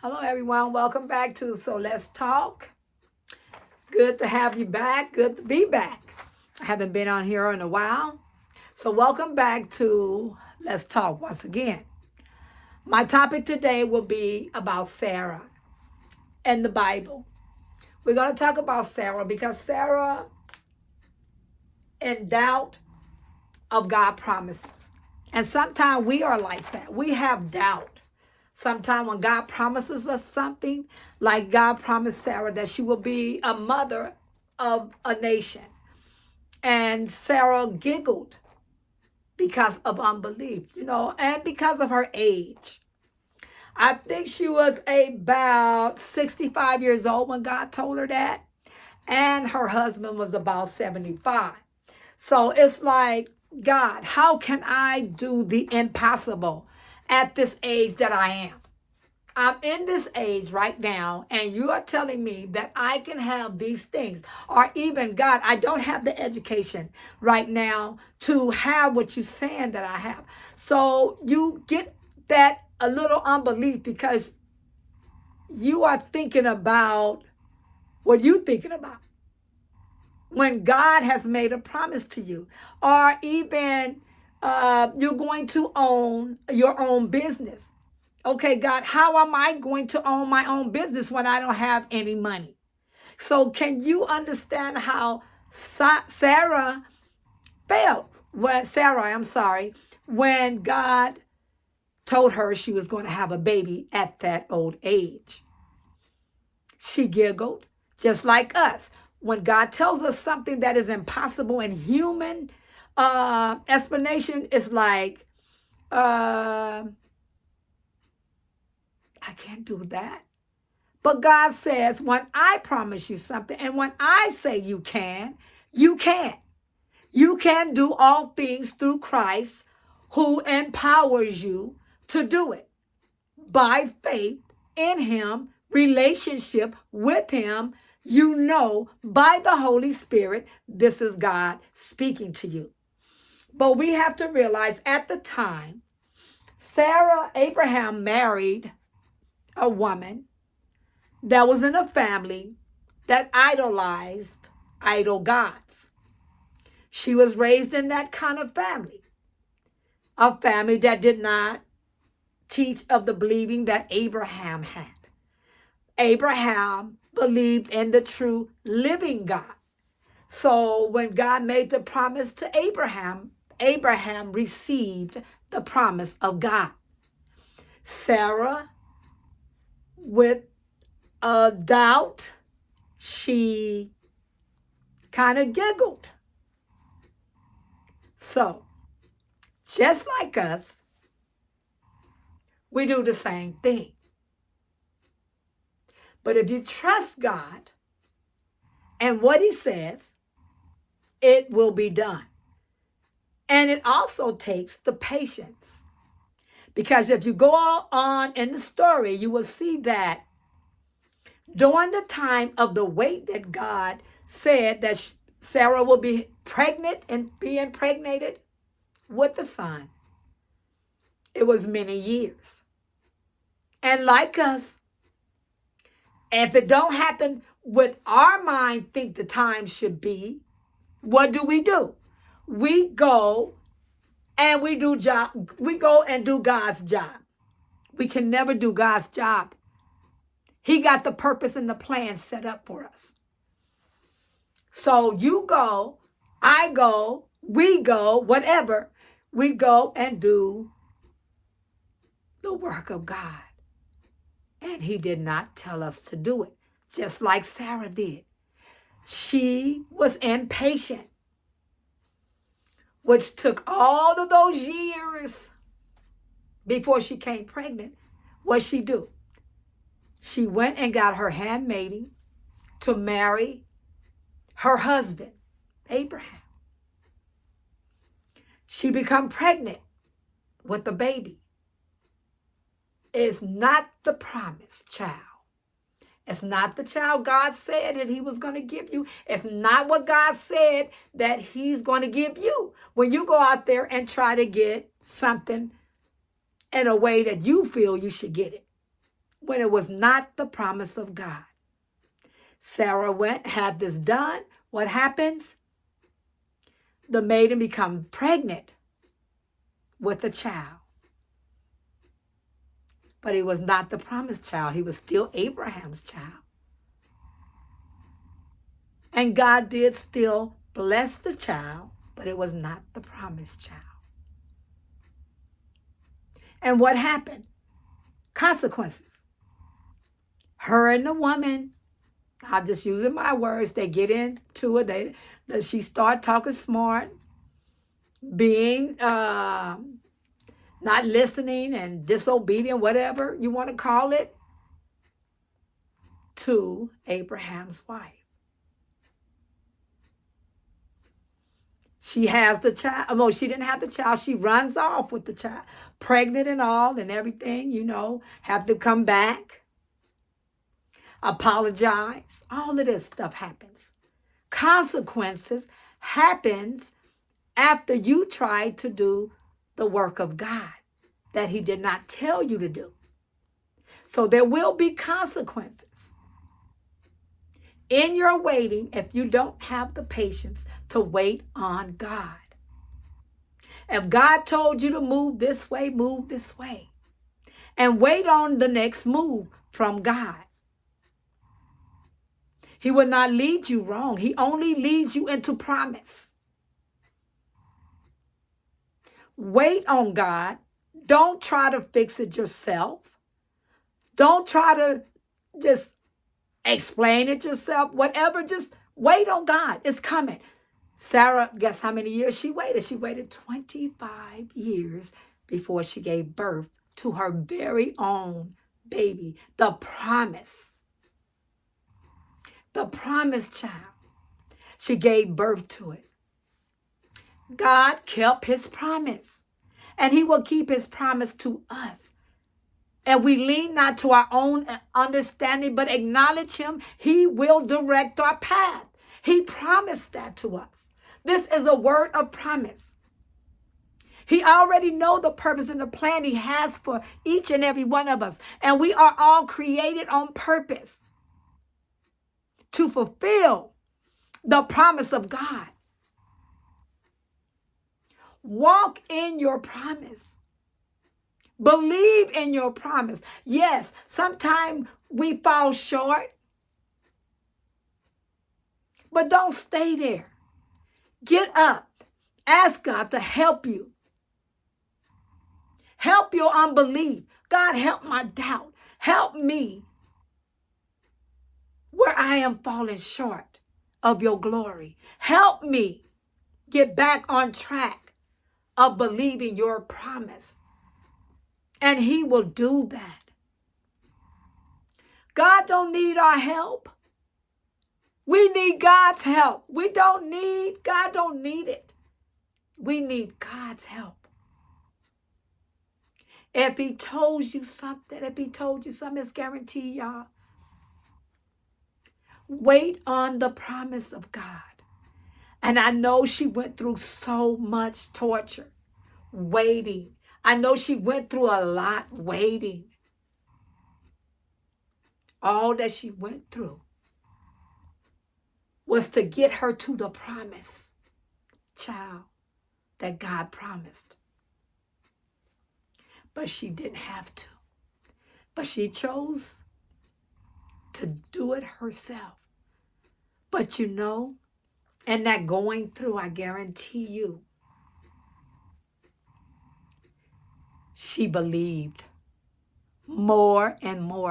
Hello, everyone. Welcome back to So Let's Talk. Good to have you back. Good to be back. I haven't been on here in a while. So, welcome back to Let's Talk once again. My topic today will be about Sarah and the Bible. We're going to talk about Sarah because Sarah, in doubt of God promises. And sometimes we are like that. We have doubt. Sometimes when God promises us something, like God promised Sarah that she will be a mother of a nation. And Sarah giggled because of unbelief, and because of her age. I think she was about 65 years old when God told her that. And her husband was about 75. So it's like, God, how can I do the impossible at this age that I am? I'm in this age right now, and you are telling me that I can have these things. Or even, God, I don't have the education right now to have what you're saying that I have. So you get that a little unbelief because you are thinking about what you're thinking about when God has made a promise to you. Or even you're going to own your own business. Okay, God, how am I going to own my own business when I don't have any money? So can you understand how Sarah felt when God told her she was going to have a baby at that old age? She giggled, just like us. When God tells us something that is impossible in human explanation, it's like, I can't do that. But God says, when I promise you something and when I say you can, you can. You can do all things through Christ who empowers you to do it by faith in Him, relationship with Him. By the Holy Spirit, this is God speaking to you. But we have to realize at the time, Abraham married a woman that was in a family that idolized idol gods. She was raised in that kind of family, a family that did not teach of the believing that Abraham had. Abraham believed in the true living God. So when God made the promise to Abraham, Abraham received the promise of God. Sarah, with a doubt, she kind of giggled. So, just like us, we do the same thing. But if you trust God and what He says, it will be done. And it also takes the patience. Because if you go on in the story, you will see that during the time of the wait that God said that Sarah will be pregnant and be impregnated with the son, it was many years. And like us, if it don't happen with our mind think the time should be, what do? We go and we go and do God's job. We can never do God's job. He got the purpose and the plan set up for us. So you go, I go, we go, whatever, we go and do the work of God. And He did not tell us to do it, just like Sarah did. She was impatient, which took all of those years before she came pregnant. What'd she do? She went and got her handmaiden to marry her husband, Abraham. She became pregnant with the baby. It's not the promised child. It's not the child God said that He was going to give you. It's not what God said that He's going to give you. When you go out there and try to get something in a way that you feel you should get it. when it was not the promise of God. Sarah went, had this done. What happens? The maiden become pregnant with a child. But he was not the promised child. He was still Abraham's child. And God did still bless the child, but it was not the promised child. And what happened? Consequences. Her and the woman, I'm just using my words, they get into it. She start talking smart, being not listening and disobedient, whatever you want to call it, to Abraham's wife. She has the child. Well, she didn't have the child. She runs off with the child, pregnant and all and everything, have to come back, apologize. All of this stuff happens. Consequences happens after you try to do the work of God that he did not tell you to do. So there will be consequences in your waiting if you don't have the patience to wait on God. If God told you to move this way, move this way. And wait on the next move from God. He will not lead you wrong. He only leads you into promise. Wait on God. Don't try to fix it yourself. Don't try to just explain it yourself. Whatever, just wait on God. It's coming. Sarah, guess how many years she waited? She waited 25 years before she gave birth to her very own baby, the promised child. She gave birth to it. God kept his promise, and he will keep his promise to us. And we lean not to our own understanding, but acknowledge him. He will direct our path. He promised that to us. This is a word of promise. He already knows the purpose and the plan he has for each and every one of us. And we are all created on purpose to fulfill the promise of God. Walk in your promise. Believe in your promise. Yes, sometimes we fall short, but don't stay there. Get up. Ask God to help you. Help your unbelief. God, help my doubt. Help me where I am falling short of your glory. Help me get back on track of believing your promise. And he will do that. God don't need our help. We need God's help. God don't need it. We need God's help. If he told you something, it's guaranteed, y'all. Wait on the promise of God. And I know she went through so much torture, waiting. I know she went through a lot waiting. All that she went through was to get her to the promise, child, that God promised. But she didn't have to. But she chose to do it herself. But and that going through, I guarantee you, she believed more and more.